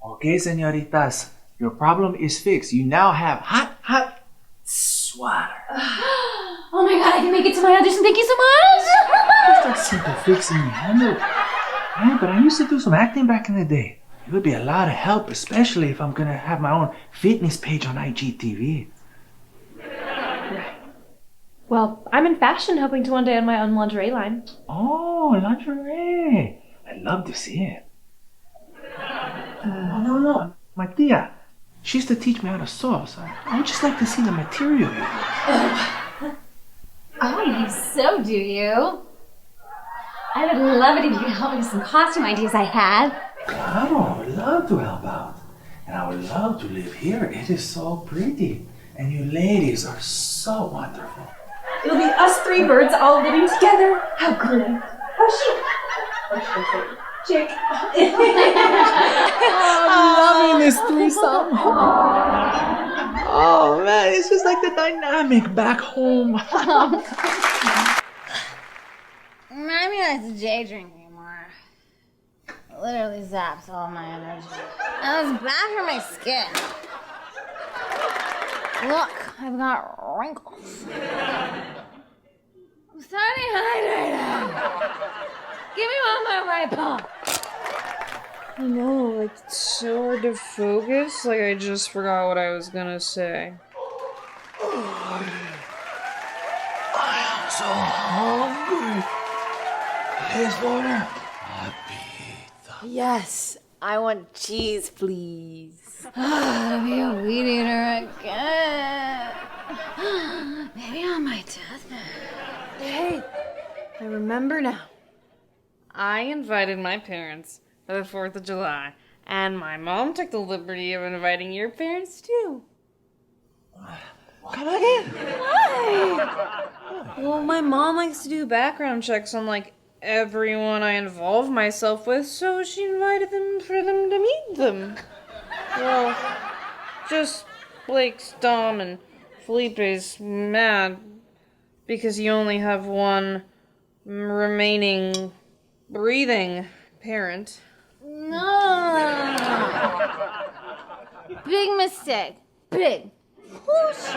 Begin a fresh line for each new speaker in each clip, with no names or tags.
Okay, senoritas, your problem is fixed. You now have hot sweater.
Oh my god, I can make it to my audition. Thank you so much.
Just a simple fix in your handle. Yeah, but I used to do some acting back in the day. It would be a lot of help, especially if I'm gonna have my own fitness page on IGTV.
Well, I'm in fashion, hoping to one day own my own lingerie line.
Oh, lingerie. I'd love to see it. No. My tia, she used to teach me how to sew, so I would just like to see the material you use.
Oh, you so do you? I would love it if you could help me with some costume ideas I had.
Claro, I would love to help out. And I would love to live here. It is so pretty. And you ladies are so wonderful.
It'll be us three birds all living together. How great. Jake.
I'm loving this threesome. Oh man, it's just like the dynamic back home.
Maybe like the day drinking more. It literally zaps all my energy. And it's bad for my skin. Look, I've got wrinkles. I'm so dehydrated. Give me one more right pump.
I know, like, it's so hard to focus. Like, I just forgot what I was gonna say.
I am so hungry. Please order a pizza.
Yes, I want cheese, please.
To be a weed eater again. Maybe on my deathbed.
Hey, I remember now. I invited my parents for the 4th of July, and my mom took the liberty of inviting your parents too.
Come again?
Why? Well, my mom likes to do background checks on, like, everyone I involve myself with, so she invited them for them to meet them. Well, just Blake's Dom and Felipe's mad because you only have one remaining breathing parent.
No. Big mistake. Big. Whoosh.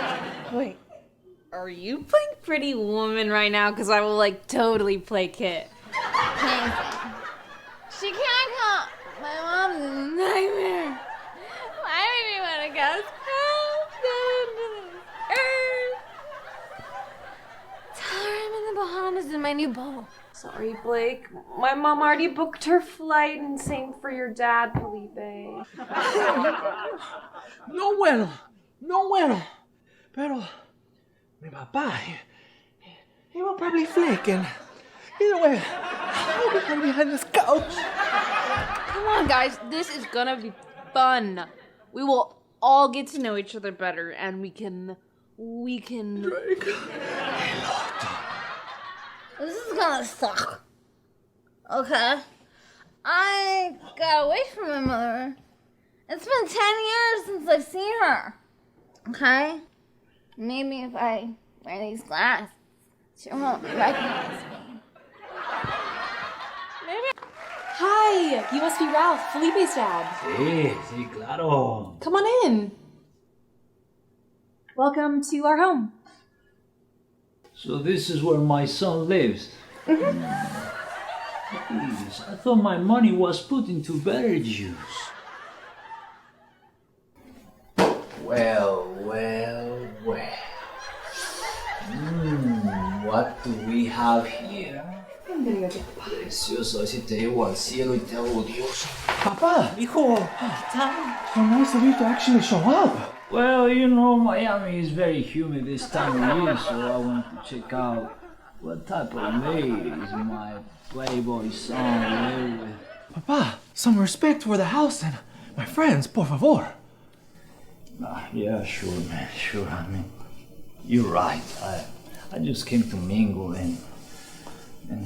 Wait, are you playing Pretty Woman right now? Because I will, like, totally play Kit.
Amazing. She can't come. My mom's a nightmare. Why would you want to go down to the earth? Tell her I'm in the Bahamas in my new boat.
Sorry, Blake. My mom already booked her flight, and same for your dad, Felipe.
No bueno. Pero mi papá, he will probably flick, and either way, I'll be right behind this couch.
Come on, guys. This is gonna be fun. We will all get to know each other better, and we can...
Drake.
This is gonna suck. Okay? I got away from my mother. It's been 10 years since I've seen her. Okay? Maybe if I wear these glasses, she won't recognize me.
Hi, you must be Ralph, Felipe's dad.
Sí, claro.
Come on in. Welcome to our home.
So this is where my son lives. Please, I thought my money was put into better use. Well. What do we have here?
I'm gonna go get the pot.
Precioso, si te llevo al cielo y te hago Dios.
Papa, hijo, so nice of you to actually show up.
Well, you know, Miami is very humid this time of year, so I want to check out what type of ladies my Playboy son live with.
Papa, some respect for the house and my friends, por favor.
Yeah, sure, man, sure. I mean, you're right. I just came to mingle and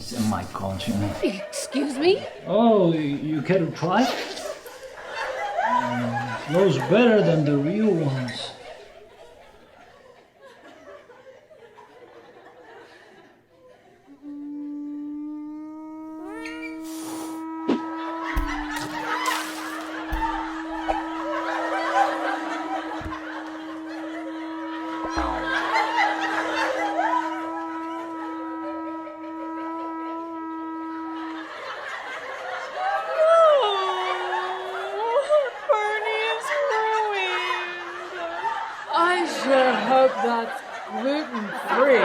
send my countrymen.
Excuse me?
Oh, you care to try? Smells better than the real ones.
hope that's gluten-free.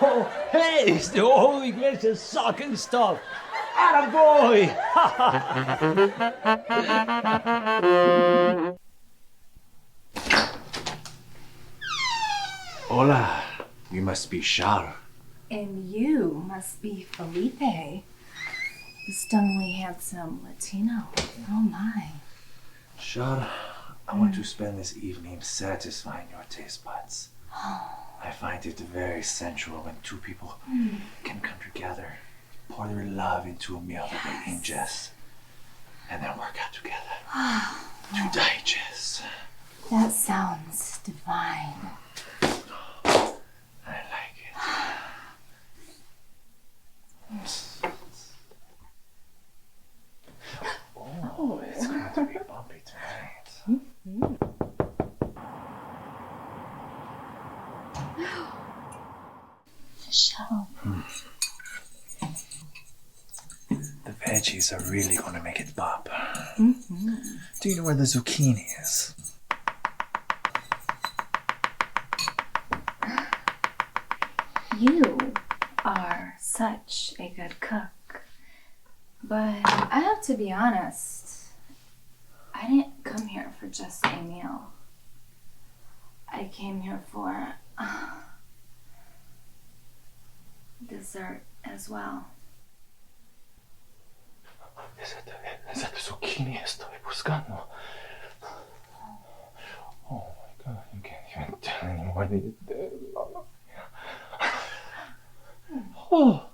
Oh, hey, it's the old Iglesias sucking stuff. Attaboy!
Hola, you must be Char.
And you must be Felipe, the stunningly handsome Latino. Oh my.
Char, I want to spend this evening satisfying your taste buds. I find it very sensual when two people can come together, pour their love into a meal that they ingest, and then work out together to digest.
That sounds divine.
I like it. Oh, it's going to be bumpy tonight.
Michelle.
The veggies are really going to make it bop. Do you know where the zucchini is?
You are such a good cook. But I have to be honest, I didn't come here for just a meal. I came here for dessert as well.
Es el zucchini estoy buscando. Oh my god, you can't even tell anymore that it's dead. Oh,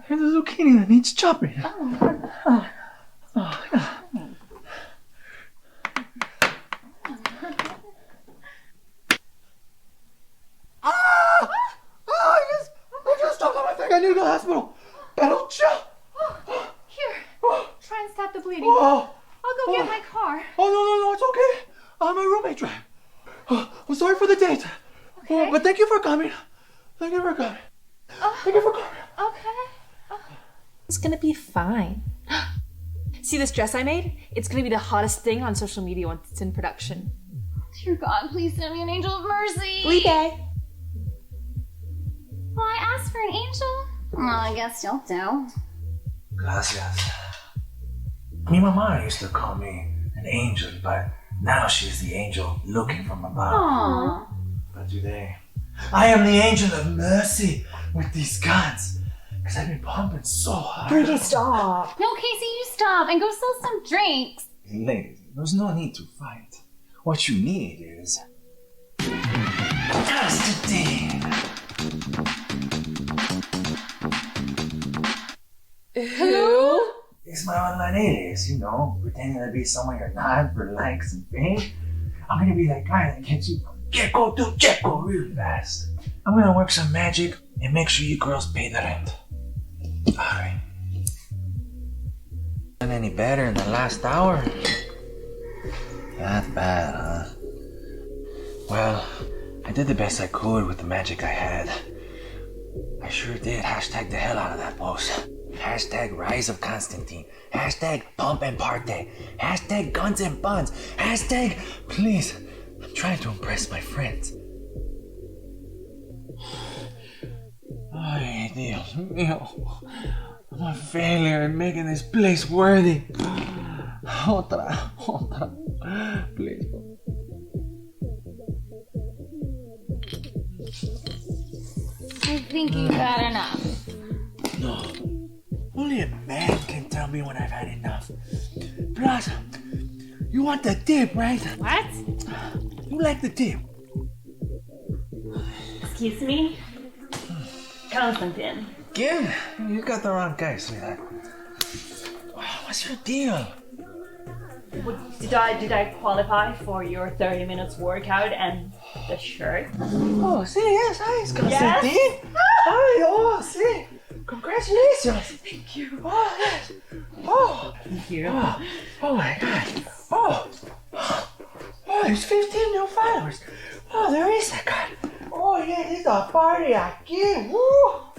here's a zucchini that needs chopping. Oh, yeah. I just stopped on my thing. I need to go to the hospital. Pero chill.
Here, try and stop the bleeding.
Oh,
I'll go get my car.
no, it's okay. My roommate drive. I'm sorry for the date.
Okay.
But thank you for coming. Thank you for coming. Thank you for coming.
Okay.
It's gonna be fine. See this dress I made? It's gonna be the hottest thing on social media once it's in production.
Dear God, please send me an angel of mercy.
Felipe!
Well, I asked for an angel. Well, I guess you'll do.
Gracias. Mi mamá used to call me an angel, but now she's the angel looking from above.
Aww.
But today, I am the angel of mercy with these guns. Because I've been pumping so hard.
Rudy, stop!
No, Casey, you stop and go sell some drinks.
Ladies, there's no need to fight. What you need is Constantine.
Who?
It's my online alias, you know, pretending to be someone you're not for likes and fame. I'm gonna be that guy that gets you from get-go to check-go really fast. I'm gonna work some magic and make sure you girls pay the rent. Alright. Not any better in the last hour? Not bad, huh? Well, I did the best I could with the magic I had. I sure did hashtag the hell out of that post. Hashtag rise of Constantine. Hashtag pump and party. Hashtag guns and buns. Hashtag please. I'm trying to impress my friends. Ay, Dios mío. I'm a failure in making this place worthy. Otra. Please.
I think you've had enough.
No. Only a man can tell me when I've had enough. Plus, you want the dip, right?
What?
You like the dip.
Excuse me? Constantine.
Again? You got the wrong guy, sweetheart. What's your deal?
Did I qualify for your 30 minutes workout and the shirt?
Oh, see, yes, hi, it's Constantine. Hi, oh, see. Congratulations.
Thank you.
Oh, yes. Oh.
Thank you.
Oh my God. Oh, there's 15 new followers. Oh, there is a God. Oh, yeah, it's a party aquí. Woo.